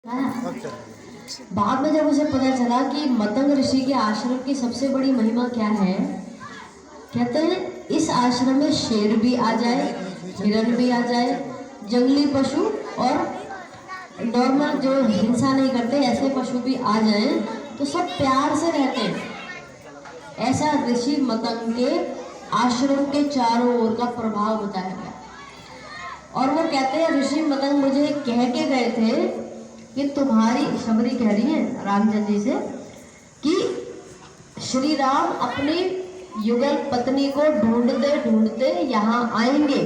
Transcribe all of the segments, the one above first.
बाद में जब उसे पता चला कि मतंग ऋषि के आश्रम की सबसे बड़ी महिमा क्या है, कहते हैं इस आश्रम में शेर भी आ जाए, हिरण भी आ जाए, जंगली पशु और नॉर्मल जो हिंसा नहीं करते ऐसे पशु भी आ जाएं तो सब प्यार से रहते हैं। ऐसा ऋषि मतंग के आश्रम के चारों ओर का प्रभाव बताया गया। और वो कहते हैं ऋषि मतंग मुझे कह के गए थे कि तुम्हारी, शबरी कह रही है रामचंद्र जी से कि श्री राम अपनी युगल पत्नी को ढूंढते ढूंढते यहाँ आएंगे।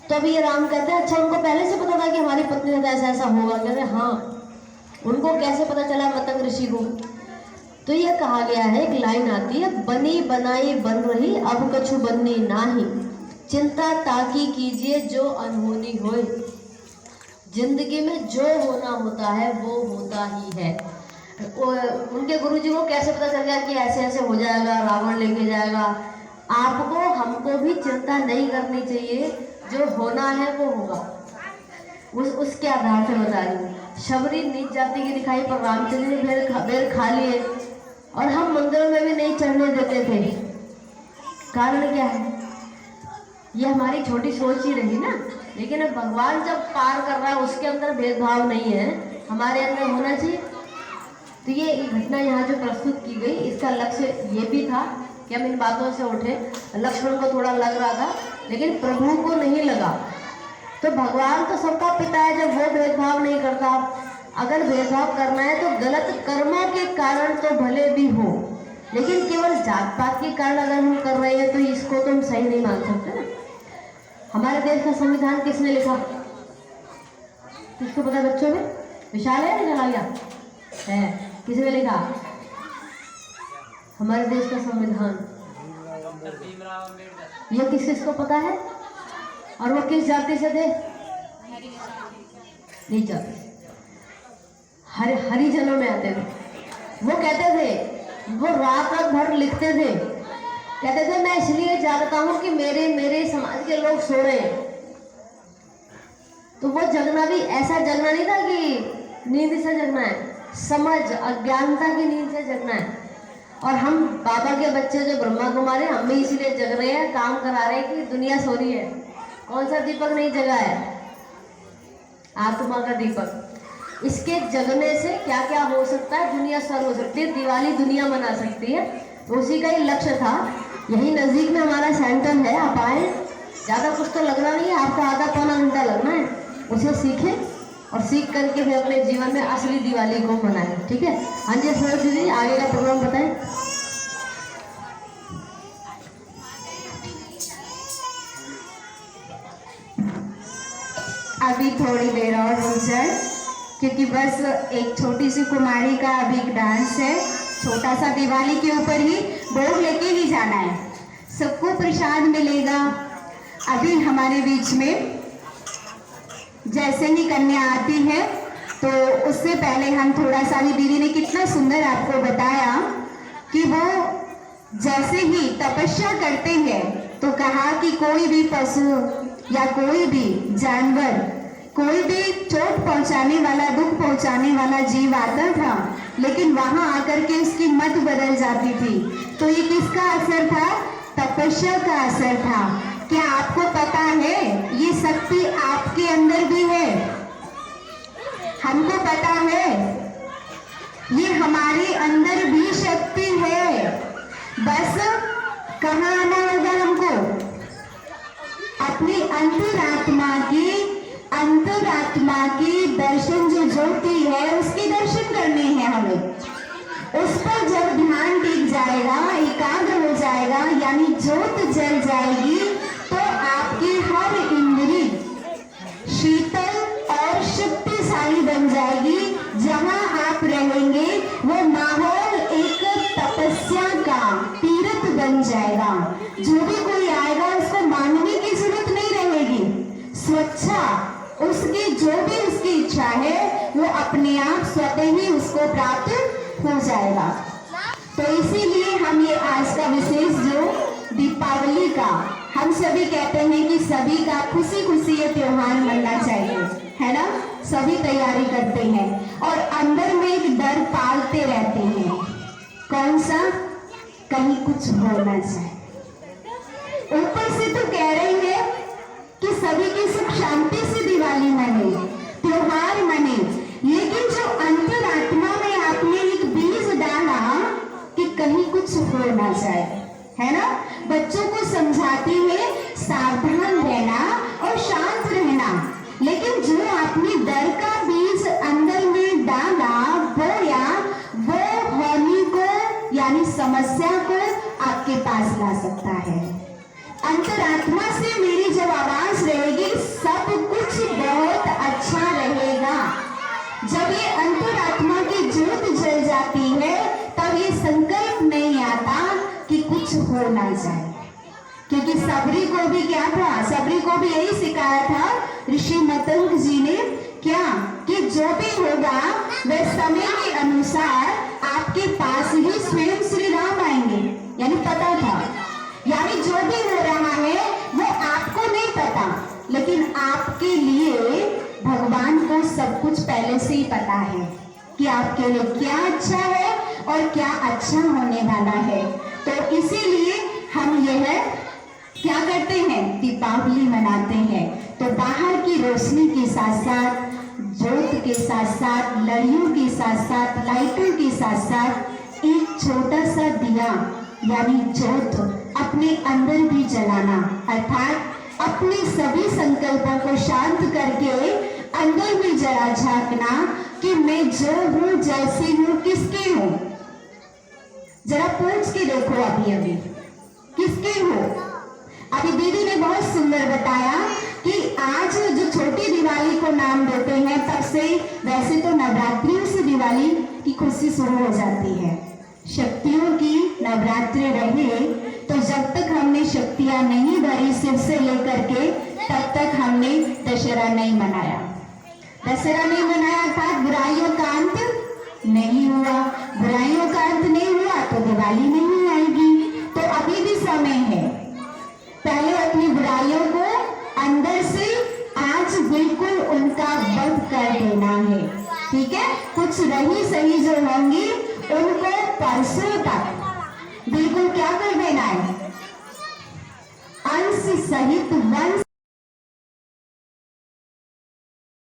तो अभी ये राम कहते हैं अच्छा उनको पहले से पता था कि हमारी पत्नी का ऐसा ऐसा होगा? कहते हैं हाँ। उनको कैसे पता चला मतंग ऋषि को? तो ये कहा गया है, एक लाइन आती है, बनी बनाई बन रही अब कछु बननी नाही, चिंता ताकि कीजिए जो अनहोनी होए। जिंदगी में जो होना होता है वो होता ही है। उनके गुरुजी को कैसे पता चल गया कि ऐसे ऐसे हो जाएगा, रावण लेके जाएगा? आपको हमको भी चिंता नहीं करनी चाहिए, जो होना है वो होगा। उसके आधार से बता रही हूँ। शबरी नीच जाति की दिखाई पर रामचंद्र ने बेर खा लिए और हम मंदिरों में भी नहीं चढ़ने देते थे। कारण क्या है? ये हमारी छोटी सोच ही रही ना। लेकिन अब भगवान जब पार कर रहा है, उसके अंदर भेदभाव नहीं है, हमारे अंदर होना चाहिए। तो ये घटना यहाँ जो प्रस्तुत की गई, इसका लक्ष्य ये भी था कि हम इन बातों से उठे। लक्ष्मण को थोड़ा लग रहा था लेकिन प्रभु को नहीं लगा। तो भगवान तो सबका पिता है, जब वो भेदभाव नहीं करता। अगर भेदभाव करना है तो गलत कर्मों के कारण तो भले भी हो, लेकिन केवल जात पात के कारण अगर हम कर रहे हैं तो इसको तो हम सही नहीं मान सकते ना। हमारे देश का संविधान किसने लिखा? किसको पता बच्चों में? विशाल है निकल आ गया है? किसने लिखा हमारे देश का संविधान? ये किस किसको पता है? और वो किस जाति से थे? नहीं जाति, हरिजनों में आते थे। वो कहते थे, वो रात रात भर लिखते थे, कहते थे मैं इसलिए जागता हूं कि मेरे समाज के लोग सो रहे हैं। तो वो जगना भी ऐसा जगना नहीं था कि नींद से जगना है, समझ अज्ञानता की नींद से जगना है। और हम बाबा के बच्चे जो ब्रह्मा कुमारी, हम भी इसीलिए जग रहे हैं, काम करा रहे हैं कि दुनिया सो रही है। कौन सा दीपक नहीं जगा है? आत्मा का दीपक। इसके जगने से क्या क्या हो सकता है? दुनिया सर हो सकती है, दिवाली दुनिया मना सकती है। तो उसी का ही लक्ष्य था। यही नजदीक में हमारा सेंटर है, आप आए, ज़्यादा कुछ तो लगना नहीं है, आपका आधा पौना घंटा लगना है। उसे सीखें और सीख करके फिर अपने जीवन में असली दिवाली को मनाएं। ठीक है? हाँ जी सर जी, आगे का प्रोग्राम बताएं। अभी थोड़ी देर और रुक जाए, क्योंकि बस एक छोटी सी कुमारी का अभी एक डांस है, छोटा सा दिवाली के ऊपर ही, भोग लेके ही जाना है, सबको प्रसाद मिलेगा। अभी हमारे बीच में जैसे ही कन्या आती है तो उससे पहले हम थोड़ा सा ही, दीदी ने कितना सुंदर आपको बताया कि वो जैसे ही तपस्या करते हैं तो कहा कि कोई भी पशु या कोई भी जानवर, कोई भी चोट पहुंचाने वाला, दुख पहुंचाने वाला जीव आता था, लेकिन वहां आकर के उसकी मत बदल जाती थी। तो ये किसका असर था? तपस्या का असर था। क्या आपको पता है ये शक्ति आपके अंदर भी है? हमको पता है ये हमारे अंदर भी शक्ति है, बस कहाँ आना होगा हमको? अपनी अंतरात्मा की दर्शन जो ज्योति है उसके दर्शन करने हैं हमें। उस पर जब ध्यान टिक जाएगा, एकाग्र हो जाएगा, यानी ज्योत जल जाएगी, तो आपकी हर इंद्री शीतल और शक्तिशाली बन जाएगी। जहां आप रहेंगे वो माहौल एक तपस्या का तीर्थ बन जाएगा। जो भी कोई आएगा उसको मांगने की जरूरत नहीं रहेगी, स्वच्छा उसकी जो भी उसकी इच्छा है वो अपने आप स्वतः ही उसको प्राप्त हो जाएगा। तो इसीलिए हम ये आज का विशेष जो दीपावली का, हम सभी कहते हैं कि सभी का खुशी खुशी ये त्योहार मनना चाहिए, है ना? सभी तैयारी करते हैं। अंदर में एक डर पालते रहते हैं। कौन सा? कहीं कुछ हो ना जाए। ऊपर से तो कह रही है कि सभी की सुख शांति से दिवाली मने, त्योहार मने, लेकिन जो अंतरात्मा में आपने एक बीज डाला कि कहीं कुछ हो ना जाए, है ना? बच्चों को समझाती है सावधान रहना और शांत रहना, लेकिन जो आपने डर का बीज अंदर में डाला, बोया, वो हानि को यानी समस्या को आपके पास ला सकता है। अंतरात्मा से मेरी जब आवाज रहेगी, सब कुछ बहुत अच्छा रहेगा। जब ये अंतरात्मा की ज्योत जल जाती है, तब ये संकल्प नहीं आता कि कुछ हो ना जाए। क्योंकि सबरी को भी क्या था? सबरी को भी यही सिखाया था ऋषि मतंग जी ने, क्या कि जो भी होगा वह समय के अनुसार आपके पास ही स्वयं श्री राम आएंगे। यानी पता था, यानी जो भी हो रहा है वो आपको नहीं पता, लेकिन आपके लिए भगवान को सब कुछ पहले से ही पता है कि आपके लिए क्या अच्छा है और क्या अच्छा होने वाला है। तो इसीलिए हम यह क्या करते हैं? दीपावली मनाते हैं। तो बाहर की रोशनी के साथ साथ, ज्योत के साथ साथ, लड़ियों के साथ साथ, लाइटों के साथ साथ एक छोटा सा दिया यानी ज्योत अपने अंदर भी जलाना, अर्थात अपने सभी संकल्पों को शांत करके अंदर भी जरा झांकना कि मैं जो हूं, जैसी हूं, किसकी हूं। जरा पूछ के देखो अभी किसकी हो। अभी दीदी ने बहुत सुंदर बताया कि आज जो छोटी दिवाली को नाम देते हैं, तब से वैसे तो नवरात्रियों से दिवाली की खुशी शुरू हो जाती है। शक्तियों की नवरात्रि रहे, तो जब तक हमने शक्तियां नहीं भरी शिव से लेकर के, तब तक हमने दशहरा नहीं मनाया। दशहरा नहीं मनाया था, बुराइयों का अंत नहीं हुआ। बुराइयों का अंत नहीं हुआ तो दिवाली नहीं आएगी। तो अभी भी समय है, पहले अपनी बुराइयों को अंदर से आज बिल्कुल उनका वध कर देना है। ठीक है? कुछ रही सही जो होंगी उनको परसों तक बिल्कुल क्या कर देना है? अंश सहित वंश